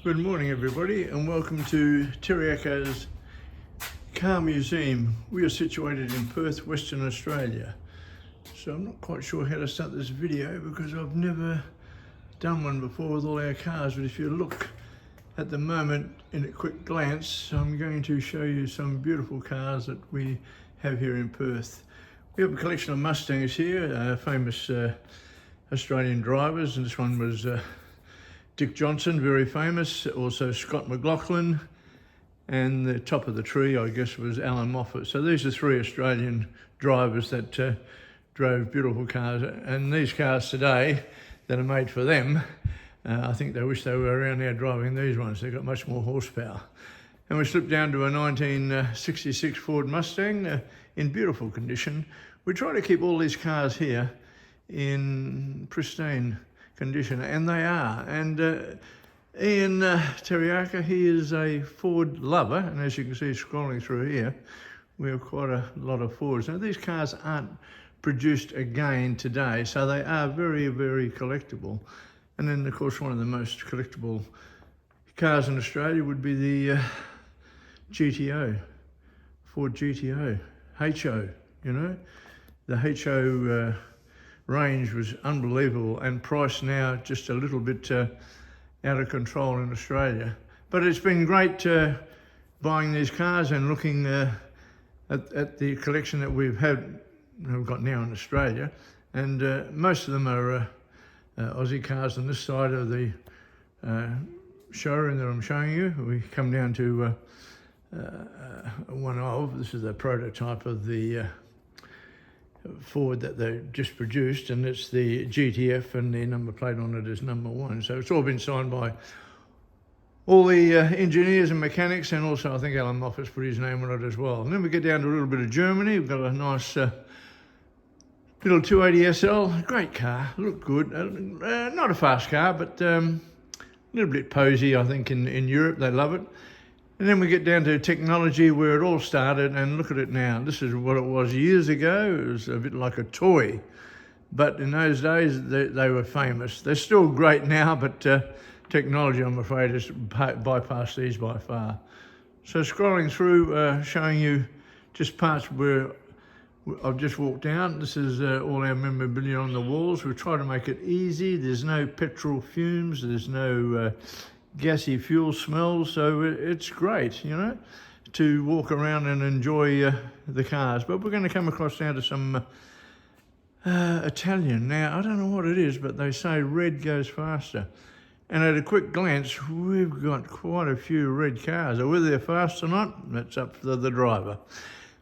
Good morning everybody and welcome to Terriacar's Car Museum. We are situated in Perth, Western Australia. So I'm not quite sure how to start this video because I've never done one before with all our cars, but if you look at the moment in a quick glance, I'm going to show you some beautiful cars that we have here in Perth. We have a collection of Mustangs here, famous Australian drivers, and this one was Dick Johnson, very famous, also Scott McLaughlin, and the top of the tree, I guess, was Alan Moffat. So these are three Australian drivers that drove beautiful cars, and these cars today that are made for them, I think they wish they were around now driving these ones. They've got much more horsepower. And we slipped down to a 1966 Ford Mustang in beautiful condition. We try to keep all these cars here in pristine condition, and they are. And Ian Terriacar, he is a Ford lover, and as you can see scrolling through here, we have quite a lot of Fords. Now these cars aren't produced again today, so they are very, very collectible. And then of course one of the most collectible cars in Australia would be the GTO, Ford GTO, HO, you know. The HO range was unbelievable and priced now just a little bit out of control in Australia. But it's been great buying these cars and looking at the collection that we've got now in Australia. And most of them are Aussie cars on this side of the showroom that I'm showing you. We come down to this is the prototype of the Ford that they just produced, and it's the GTF, and the number plate on it is number 1. So it's all been signed by all the engineers and mechanics, and also I think Alan Moffat's put his name on it as well. And then we get down to a little bit of Germany. We've got a nice little 280 SL, great car, look good. Not a fast car, but a little bit posy, I think, in Europe. They love it. And then we get down to technology, where it all started, and look at it now. This is what it was years ago. It was a bit like a toy. But in those days, they were famous. They're still great now, but technology, I'm afraid, has bypassed these by far. So scrolling through, showing you just parts where I've just walked down. This is all our memorabilia on the walls. We try to make it easy. There's no petrol fumes. There's no gassy fuel smells, so it's great, you know, to walk around and enjoy the cars. But we're going to come across now to some Italian. Now, I don't know what it is, but they say red goes faster. And at a quick glance, we've got quite a few red cars. Whether they're fast or not, that's up to the driver.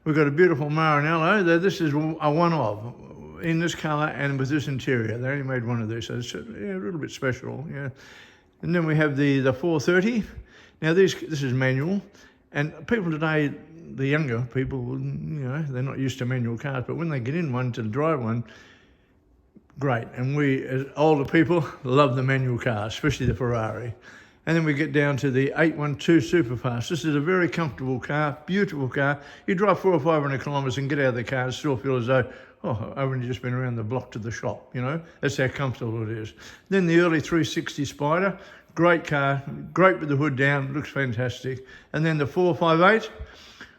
We've got a beautiful Maranello. This is a one-of in this colour and with this interior. They only made one of these, so it's a little bit special, yeah. And then we have the 430. Now this is manual, and people today, the younger people, you know, they're not used to manual cars, but when they get in one to drive one, great. And we, as older people, love the manual cars, especially the Ferrari. And then we get down to the 812 Super Fast. This is a very comfortable car, beautiful car. You drive 400 or 500 kilometres and get out of the car and still feel as though, oh, I've only just been around the block to the shop, you know? That's how comfortable it is. Then the early 360 Spider, great car, great with the hood down, looks fantastic. And then the 458,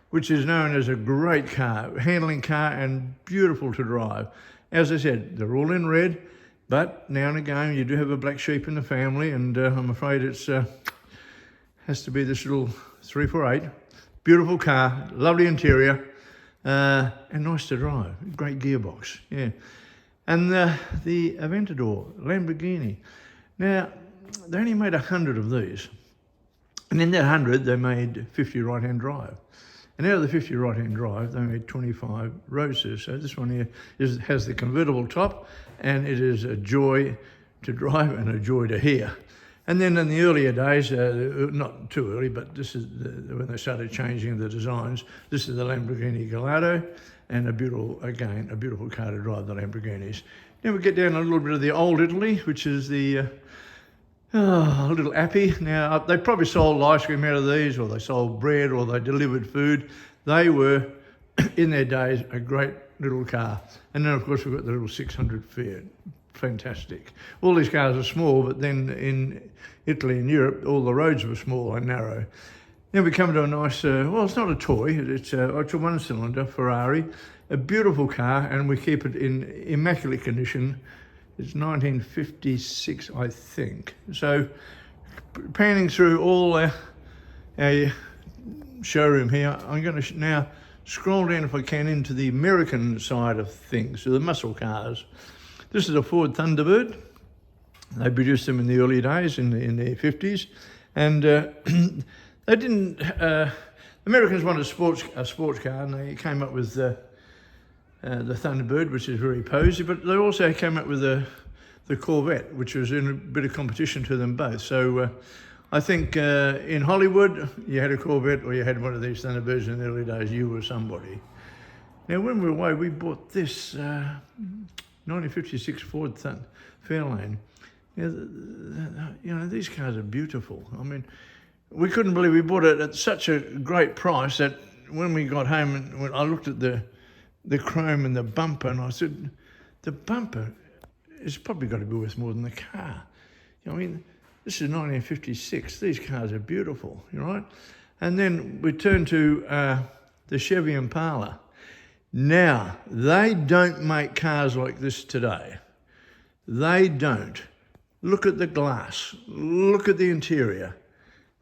which is known as a great car, handling car and beautiful to drive. As I said, they're all in red, but now and again you do have a black sheep in the family, and I'm afraid it's has to be this little 348. Beautiful car, lovely interior, and nice to drive. Great gearbox, yeah. And the Aventador Lamborghini. Now, they only made 100 of these. And in that 100, they made 50 right-hand drive. And out of the 50 right-hand drive, they made 25 roadsters. So this one here has the convertible top, and it is a joy to drive and a joy to hear. And then in the earlier days, not too early, but this is when they started changing the designs. This is the Lamborghini Gallardo, and a beautiful car to drive, the Lamborghinis. Then we get down a little bit of the old Italy, which is the little Appy. Now, they probably sold ice cream out of these, or they sold bread, or they delivered food. They were, in their days, a great little car. And then, of course, we've got the little 600 Fiat. Fantastic. All these cars are small, but then Italy and Europe, all the roads were small and narrow. Then we come to a nice, well, it's not a toy, it's a one-cylinder Ferrari, a beautiful car, and we keep it in immaculate condition. It's 1956, I think. So, panning through all our showroom here, I'm going to now scroll down, if I can, into the American side of things, so the muscle cars. This is a Ford Thunderbird. They produced them in the early days, in the 50s, and they didn't. Americans wanted a sports car, and they came up with the Thunderbird, which is very posy. But they also came up with the Corvette, which was in a bit of competition to them both. So I think in Hollywood, you had a Corvette or you had one of these Thunderbirds in the early days. You were somebody. Now, when we were away, we bought this 1956 Ford Fairlane. Now, these cars are beautiful. I mean, we couldn't believe we bought it at such a great price that when we got home and when I looked at the chrome and the bumper, and I said, the bumper is probably got to be worth more than the car. I mean, this is 1956. These cars are beautiful, right? And then we turned to the Chevy Impala. Now, they don't make cars like this today. They don't. Look at the glass. Look at the interior.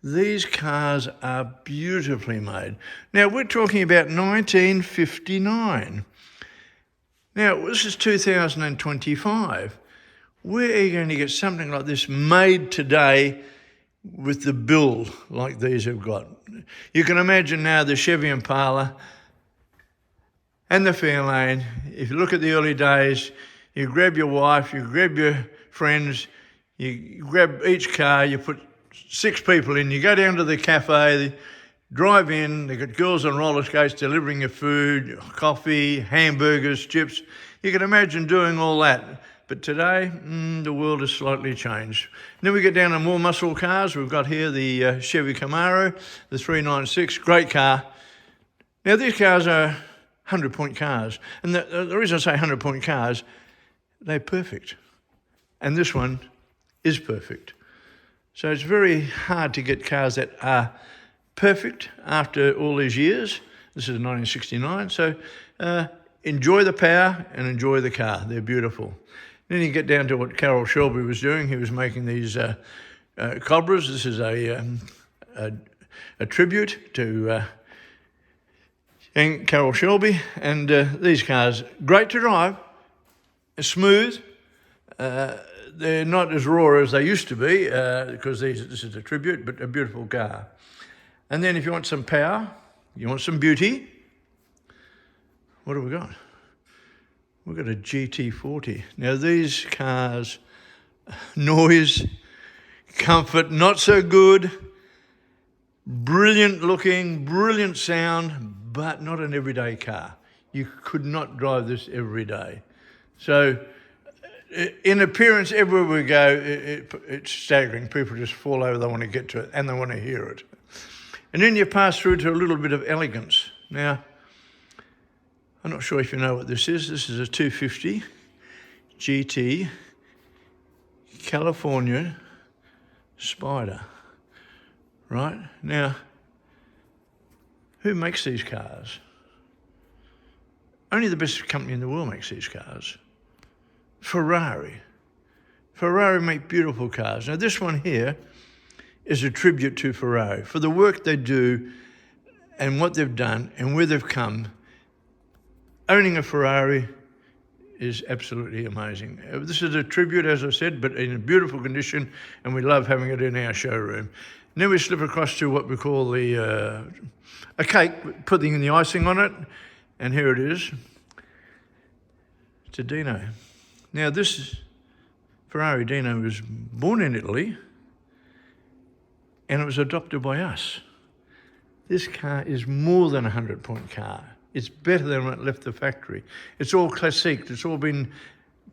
These cars are beautifully made. Now, we're talking about 1959. Now, this is 2025. Where are you going to get something like this made today with the build like these have got? You can imagine now the Chevy Impala and the Fairlane. If you look at the early days, you grab your wife, you grab your friends, you grab each car, you put 6 people in, you go down to the cafe, drive in, they've got girls on roller skates delivering your food, coffee, hamburgers, chips. You can imagine doing all that. But today, the world has slightly changed. Then we get down to more muscle cars. We've got here the Chevy Camaro, the 396, great car. Now, these cars are 100-point cars. And the reason I say 100-point cars, they're perfect. And this one is perfect. So it's very hard to get cars that are perfect after all these years. This is 1969. So enjoy the power and enjoy the car. They're beautiful. Then you get down to what Carroll Shelby was doing. He was making these Cobras. This is a tribute to Carroll Shelby. And these cars, great to drive, smooth. They're not as raw as they used to be because this is a tribute, but a beautiful car. And then if you want some power, you want some beauty, what have we got? We've got a GT40. Now these cars, noise, comfort, not so good, brilliant looking, brilliant sound, but not an everyday car. You could not drive this every day. So in appearance, everywhere we go, it's staggering. People just fall over, they want to get to it, and they want to hear it. And then you pass through to a little bit of elegance. Now, I'm not sure if you know what this is. This is a 250 GT California Spider, right? Now, who makes these cars? Only the best company in the world makes these cars. Ferrari. Ferrari make beautiful cars. Now, this one here is a tribute to Ferrari for the work they do and what they've done and where they've come. Owning a Ferrari is absolutely amazing. This is a tribute, as I said, but in a beautiful condition, and we love having it in our showroom. And then we slip across to what we call a cake, putting the icing on it, and here it is. It's a Dino. Now, this Ferrari Dino was born in Italy, and it was adopted by us. This car is more than a 100-point car. It's better than when it left the factory. It's all classique. It's all been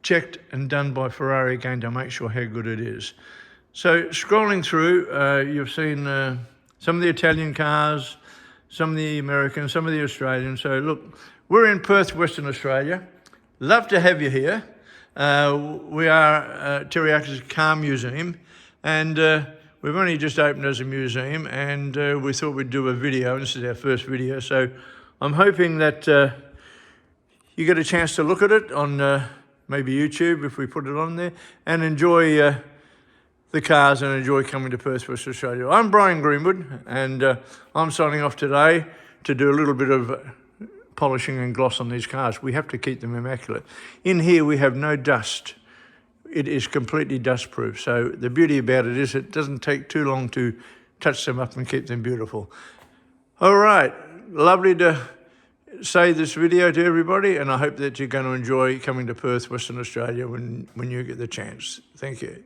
checked and done by Ferrari again to make sure how good it is. So scrolling through, you've seen some of the Italian cars, some of the American, some of the Australian. So look, we're in Perth, Western Australia. Love to have you here. We are Terriacar's Car Museum, and we've only just opened as a museum, and we thought we'd do a video. This is our first video, so I'm hoping that you get a chance to look at it on maybe YouTube if we put it on there, and enjoy the cars and enjoy coming to Perth, Western Australia. I'm Brian Greenwood, and I'm signing off today to do a little bit of polishing and gloss on these cars. We have to keep them immaculate. In here we have no dust. It is completely dust proof. So the beauty about it is it doesn't take too long to touch them up and keep them beautiful. All right, lovely to say this video to everybody, and I hope that you're going to enjoy coming to Perth, Western Australia when you get the chance. Thank you.